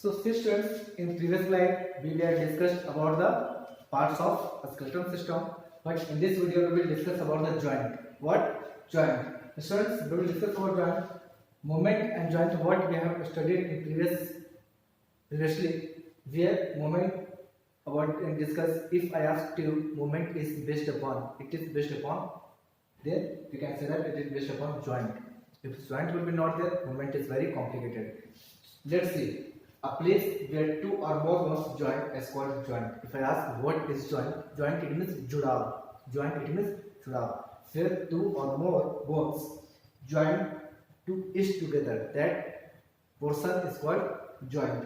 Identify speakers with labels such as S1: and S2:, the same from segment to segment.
S1: So, students, in previous slide we were discussed about the parts of a skeleton system, but in this video we will discuss about the joint. What joint? Students, we will discuss about joint, movement and joint. What we have studied in previously, where movement about and discuss. If I ask you, movement is based upon. It is based upon. Then we can say that it is based upon joint. If joint will be not there, movement is very complicated. Let's see. A place where two or more bones join is called joint. If I ask what is joint, joint it means judav. Joint it means judav. Where two or more bones join to each together, that portion is called joint.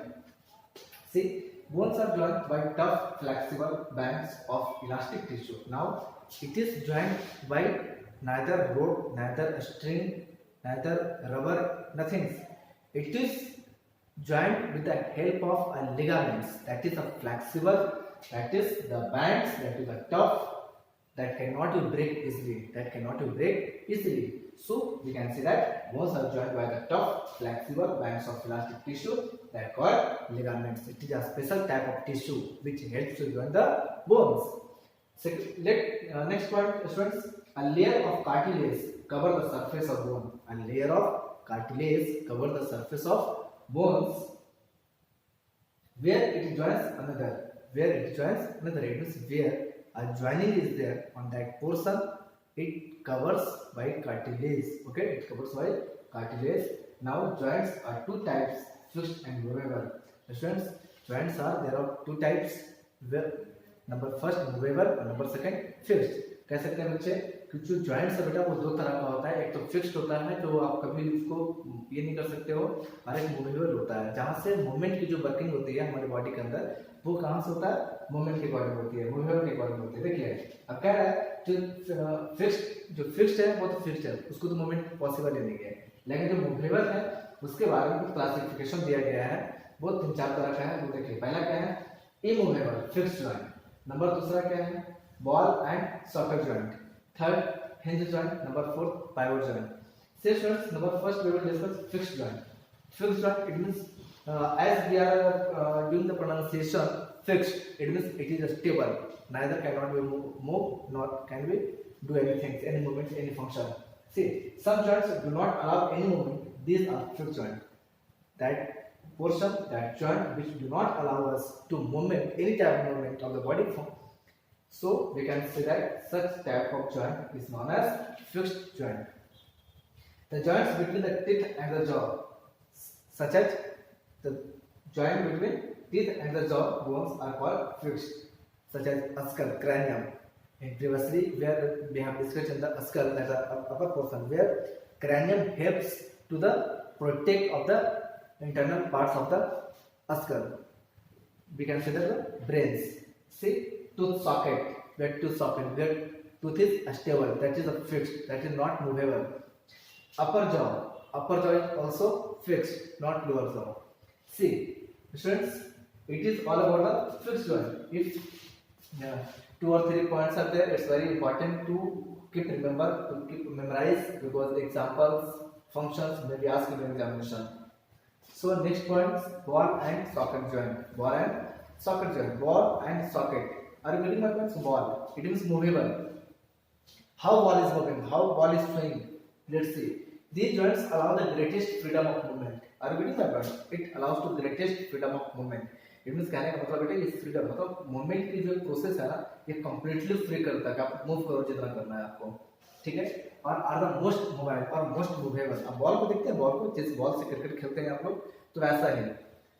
S1: See, bones are joined by tough, flexible bands of elastic tissue. Now, it is joined by neither rope, neither string, neither rubber, nothing. It is joined with the help of a ligaments, that is a flexible, that is the bands, that is a tough, that cannot be break easily, So we can say that bones are joined by the tough, flexible bands of elastic tissue that called ligaments. It is a special type of tissue which helps to join the bones. Next point, students, a layer of cartilage cover the surface of bone. A layer of cartilage cover the surface of bones where it joins another. It means where a joining is there on that portion, it covers by cartilage. Okay, it covers by cartilage. Now joints are two types, fixed and movable. Students, joints are there are two types. Number first movable और number second fixed. कह सकते हैं बच्चे कि जो joints है बेटा वो दो तरह का होता है. एक तो फिक्स्ड होता है जो आप कभी उसको ये नहीं कर सकते हो, और एक मूवेबल होता है जहाँ से मूवमेंट की जो वर्किंग होती है हमारे बॉडी के अंदर वो कहाँ से होता है, मूवमेंट के अकॉर्डिंग होती है, मूवेबल के अकॉर्डिंग होती है. देखिए अब कह रहा है जो फिक्स्ड है वो तो फिक्स्ड है, उसको तो मूवमेंट पॉसिबल ही नहीं है. लेकिन जो मूवेबल है उसके बारे में कुछ क्लासिफिकेशन दिया गया है, वो 3-4 तरह का है. वो देखिए पहला क्या है, इमूवेबल फिक्स्ड जॉइंट. नंबर दूसरा क्या है, ball and socket joint. Third, hinge joint. Number 4, pivot joint. Say students, number first we will discuss fixed joint. Fixed joint, it means as we are doing the pronunciation fixed, it means it is stable, neither cannot be moved nor can we do anything, any movement, any function. See, some joints do not allow any movement. These are fixed joint. That portion, that joint which do not allow us to movement, any type of movement of the body form. So we can say that such type of joint is known as fixed joint. The joints between the teeth and the jaw, such as the joint between teeth and the jaw bones, are called fixed, such as skull, cranium. And previously, where we have discussed in the skull, that is upper portion, where cranium helps to the protect of the internal parts of the skull. We can say that the brains. See, tooth socket, where tooth is stable, that is a fixed, that is not movable. Upper jaw is also fixed, not lower jaw. See, students, it is all about the fixed joint. If 2 or 3 points are there, it's very important to keep memorize, because the examples, functions may be asked in the examination. So next point, ball and socket joint. Ball and socket. Are you getting my points? Ball, it means movable. How ball is moving? How ball is swinging? Let's see. These joints allow the greatest freedom of movement. Are you getting my point? It allows to greatest freedom of movement. It means कहने का मतलब बेटा ये freedom, मतलब movement की जो process है ना, ये कंप्लीटली फ्री करता है कि आप मूव करो जितना करना है आपको, ठीक है. और आर द मोस्ट मोबाइल और मोस्ट मूवेबल. अब बॉल को देखते हैं, बॉल को जिस बॉल से क्रिकेट खेलते हैं आप लोग, तो वैसा ही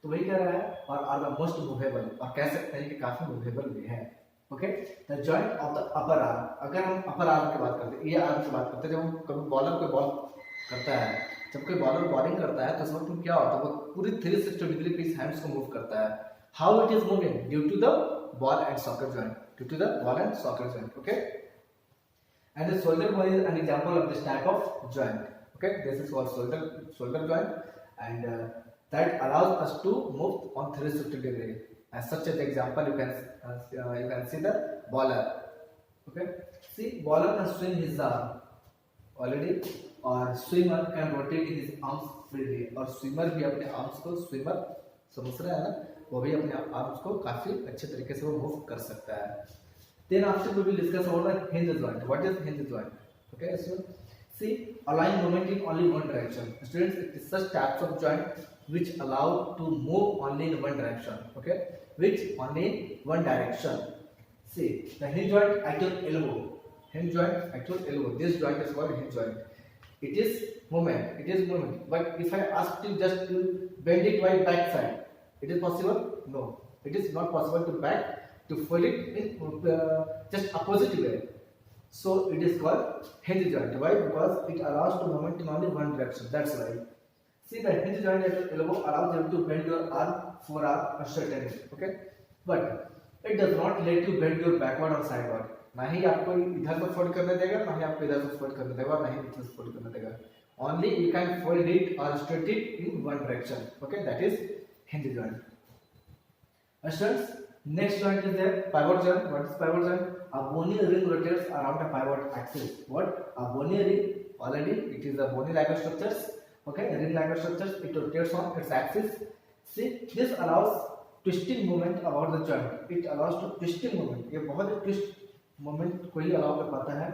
S1: तो वही कह रहा है. और आर द मोस्ट मूवेबल, और कह सकते हैं कि काफी मूवेबल भी है. Okay, the joint of the upper arm. अगर हम अपर आर्म की बात करते हैं, ये आर्म की बात करते हैं, जब हम कभी बॉलर कोई बॉल करता है, जब कोई बॉलर बॉलिंग करता है तो उस वक्त क्या होता है, वो पूरी 360 डिग्री पे इस हैंड्स को मूव करता है. How it is moving? Due to the ball and socket joint. Okay, and the shoulder bone is an example of this type of joint. Okay, this is called shoulder joint, and that allows us to move on 360 degree. As such an example, you can see the bowler. Okay, see, bowler can swing his arm already, और swimmer can rotate his arms freely, और swimmer भी अपने arms को swimmer समझ रहा है ना, वो भी अपने आप उसको काफी अच्छे तरीके से वो मूव कर सकता है. Then after we will discuss about the hinge joint. What is hinge joint? Okay, so see, allowing movement in only one direction. Students, it is such types of joint which allow to move only in one direction. Okay, which only in one direction. See, the hinge joint at your elbow. Hinge joint at your elbow. This joint is called hinge joint. It is movement. It is movement. But if I ask you just to bend it by back side, it is possible? No, it is not possible to back. To fold it in just opposite way. So it is called hinge joint. Why? Because it allows to movement in only one direction. That's why. See, the hinge joint at your elbow allows you to bend your arm, forearm a certain way. Okay, but it does not let you bend your backward or sideward. ना ही आपको इधर से fold करने देगा, ना ही आपको इधर से फोल्ड करने देगा, ना ही इधर से फोल्ड करने देगा. Only you can fold it or straight it in one direction. Okay, that is hinge joint. Students, next joint is there, pivot joint. What is pivot joint? A bony ring rotates around a pivot axis. What? A bony ring, already it is a bony like structures. Okay, ring like structures, it rotates on its axis. See, this allows twisting movement about the joint. It allows to twisting movement. ये बहुत twist movement को ही allow कर पाता है.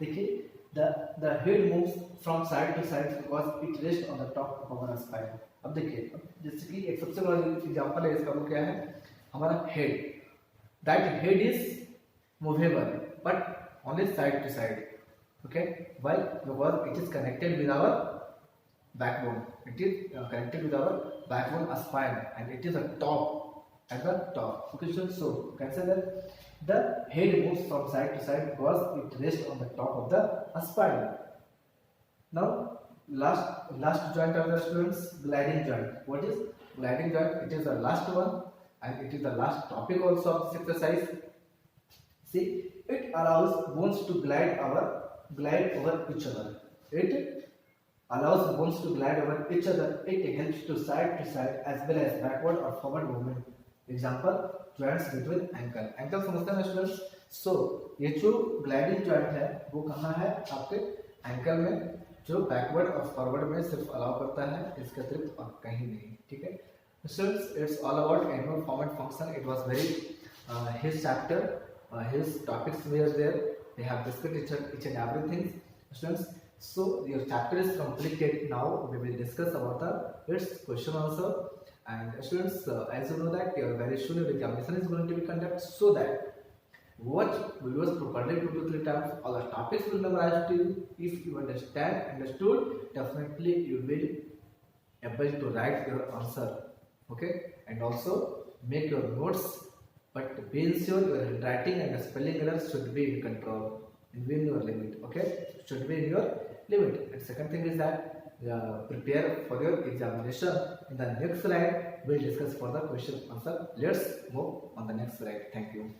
S1: देखिए, the head moves from side to side because it rests on the top of our spine. अब देखिए, जैसे कि एक सबसे बड़ा एग्जांपल है इसका, वो क्या है? हमारा head. That head is movable, but only side to side. Okay, why? Because it is connected with our backbone. It is connected with our backbone, a spine, and it is a top at the top. Okay, so consider the head moves from side to side because it rests on the top of the spine. Now, last joint of the students, gliding joint. What is gliding joint? It is the last one, and it is the last topic also of this exercise. See, it allows bones to glide over each other. It allows bones to glide over each other. It helps to side as well as backward or forward movement. Example, joints between ankle. Ankle समझते हैं students? So ये जो gliding joint है वो कहाँ है? आपके ankle में, जो backward और forward में सिर्फ allow करता है, इसके अतिरिक्त और कहीं नहीं. ठीक है? Students, it's all about animal form and function. It was very his chapter, his topics were there. They have discussed each and everything. Students, so your chapter is completed. Now we will discuss about its question also. And students, as you know that very soon your examination is going to be conducted, so that watch videos properly 2 to 3 times. All the topics will memorize to you. If you understood, definitely you will able to write your answer. Okay, and also make your notes, but be sure your handwriting and the spelling errors should be in control and within your limit. Okay, should be in your limit. And second thing is that prepare for your examination. In the next slide we'll discuss for the question answer. Let's move on the next slide. Thank you.